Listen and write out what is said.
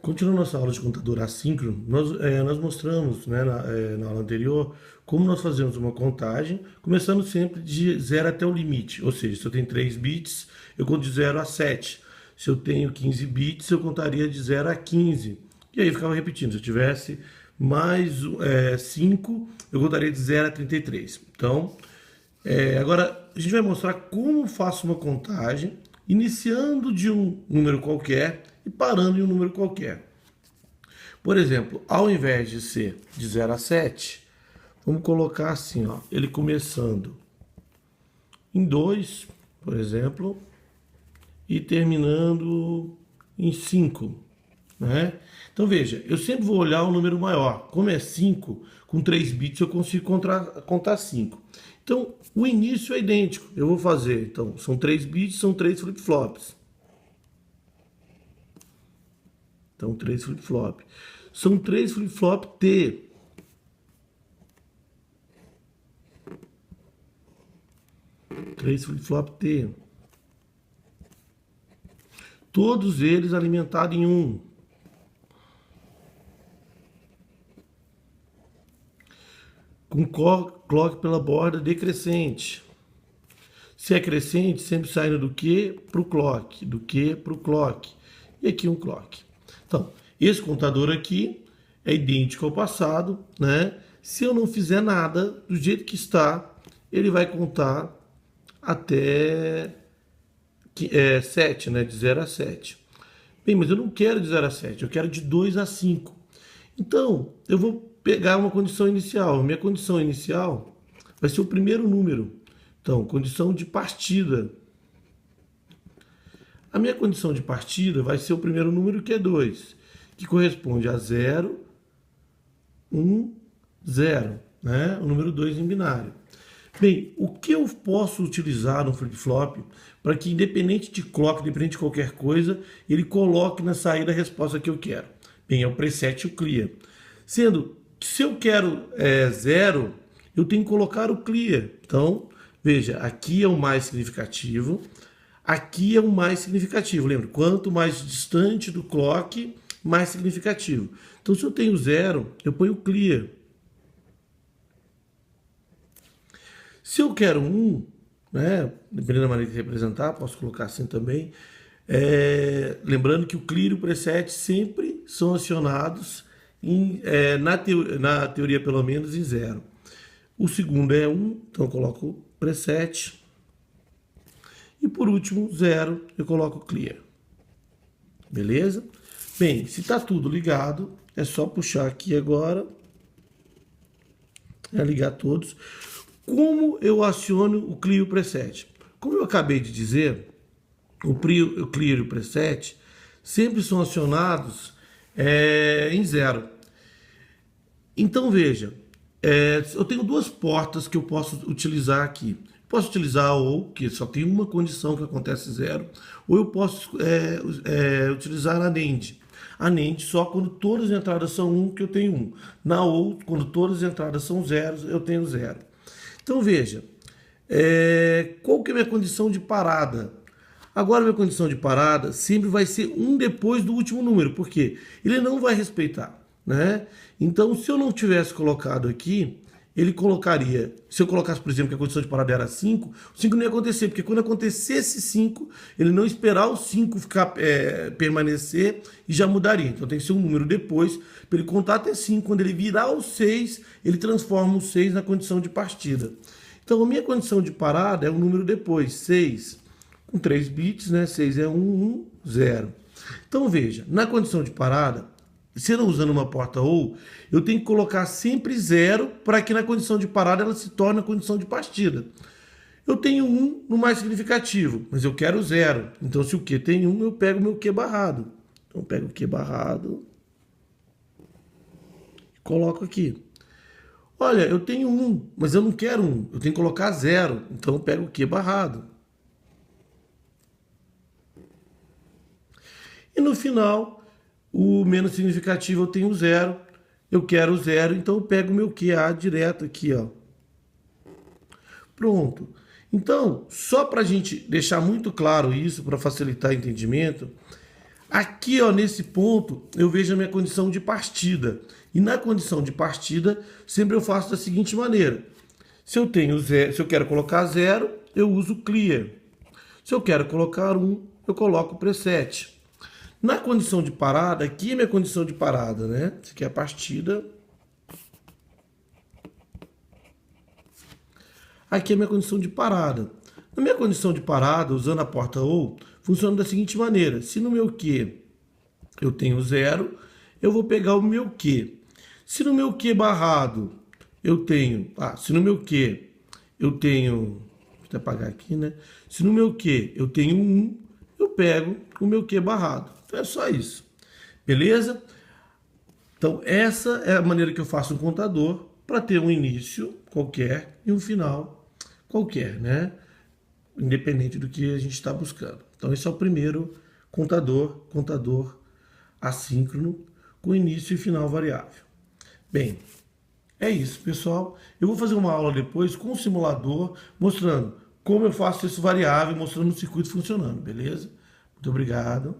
Continuando nossa aula de contador assíncrono, nós mostramos, né, na aula anterior como nós fazemos uma contagem, começando sempre de 0 até o limite. Ou seja, se eu tenho 3 bits, eu conto de 0 a 7. Se eu tenho 15 bits, eu contaria de 0 a 15. E aí ficava repetindo. Se eu tivesse mais 5, eu contaria de 0 a 33. Então, agora a gente vai mostrar como faço uma contagem, iniciando de um número qualquer e parando em um número qualquer. Por exemplo, ao invés de ser de 0 a 7, vamos colocar assim, ó, ele começando em 2, por exemplo, e terminando em 5. Né? Então veja, eu sempre vou olhar o número maior. Como é 5, com 3 bits eu consigo contar 5. Então o início é idêntico. Eu vou fazer, então, são 3 bits, são 3 flip-flops. Então 3 flip-flop. São 3 flip-flop T. Três flip-flop T. Todos eles alimentados em 1. Com clock pela borda decrescente. Se é crescente, sempre saindo do Q para o clock, do Q para o clock. E aqui um clock. Então, esse contador aqui é idêntico ao passado, né? Se eu não fizer nada, do jeito que está, ele vai contar até 7, né? De 0 a 7. Bem, mas eu não quero de 0 a 7, eu quero de 2 a 5. Então, eu vou pegar uma condição inicial. Minha condição inicial vai ser o primeiro número. Então, condição de partida. A minha condição de partida vai ser o primeiro número, que é 2, que corresponde a 0, 1, 0, né? O número 2 em binário. Bem, o que eu posso utilizar no flip-flop para que, independente de clock, independente de qualquer coisa, ele coloque na saída a resposta que eu quero? Bem, é o preset e o clear. Sendo que se eu quero 0, eu tenho que colocar o clear. Então, veja, aqui é o mais significativo, aqui é o mais significativo. Lembra, quanto mais distante do clock, mais significativo. Então, se eu tenho 0, eu ponho o clear. Se eu quero 1, né, dependendo da maneira de representar, posso colocar assim também. Lembrando que o clear e o preset sempre são acionados na teoria pelo menos em 0. O segundo é 1, então eu coloco preset. E por último, 0, eu coloco clear. Beleza? Bem, se está tudo ligado, é só puxar aqui agora. Ligar todos. Como eu aciono o clear e o preset? Como eu acabei de dizer, o clear e o preset sempre são acionados em 0. Então veja, eu tenho duas portas que eu posso utilizar aqui. Posso utilizar ou que só tem uma condição que acontece 0, ou eu posso utilizar a NAND. A NAND só quando todas as entradas são 1, que eu tenho 1. Na OU, quando todas as entradas são 0, eu tenho 0. Então veja, qual que é a minha condição de parada? Agora minha condição de parada sempre vai ser 1 depois do último número, porque ele não vai respeitar, né? Então se eu não tivesse colocado aqui, ele colocaria, se eu colocasse, por exemplo, que a condição de parada era 5, o 5 não ia acontecer, porque quando acontecesse 5, ele não esperar o 5 permanecer e já mudaria. Então tem que ser um número depois, para ele contar até 5. Quando ele virar o 6, ele transforma o 6 na condição de partida. Então a minha condição de parada é o número depois, 6, com 3 bits, né? 6 é 1, 1, 0. Então veja, na condição de parada, se eu não usando uma porta OU, eu tenho que colocar sempre 0 para que na condição de parada ela se torne a condição de partida. Eu tenho 1 no mais significativo, mas eu quero 0. Então se o Q tem 1, eu pego o meu Q barrado. Então eu pego o Q barrado e coloco aqui. Olha, eu tenho 1, mas eu não quero 1. Eu tenho que colocar 0. Então eu pego o Q barrado. E no final, o menos significativo eu tenho 0. Eu quero 0, então eu pego o meu QA direto aqui, ó. Pronto. Então, só para a gente deixar muito claro isso, para facilitar o entendimento, Aqui, ó, nesse ponto, eu vejo a minha condição de partida. E na condição de partida, sempre eu faço da seguinte maneira. Se eu tenho zero, se eu quero colocar 0, eu uso clear. Se eu quero colocar 1, eu coloco preset. Na condição de parada, aqui é minha condição de parada, né? Isso aqui é a partida. Aqui é a minha condição de parada. Na minha condição de parada, usando a porta OU, funciona da seguinte maneira. Se no meu Q eu tenho 0, eu vou pegar o meu Q. Se no meu Q barrado eu tenho... se no meu Q eu tenho... Deixa eu apagar aqui, né? Se no meu Q eu tenho 1, eu pego o meu Q barrado. Então é só isso. Beleza? Então essa é a maneira que eu faço um contador para ter um início qualquer e um final qualquer, né? Independente do que a gente está buscando. Então esse é o primeiro contador assíncrono com início e final variável. Bem, é isso, pessoal. Eu vou fazer uma aula depois com o simulador, mostrando como eu faço isso variável, mostrando o circuito funcionando, beleza? Muito obrigado.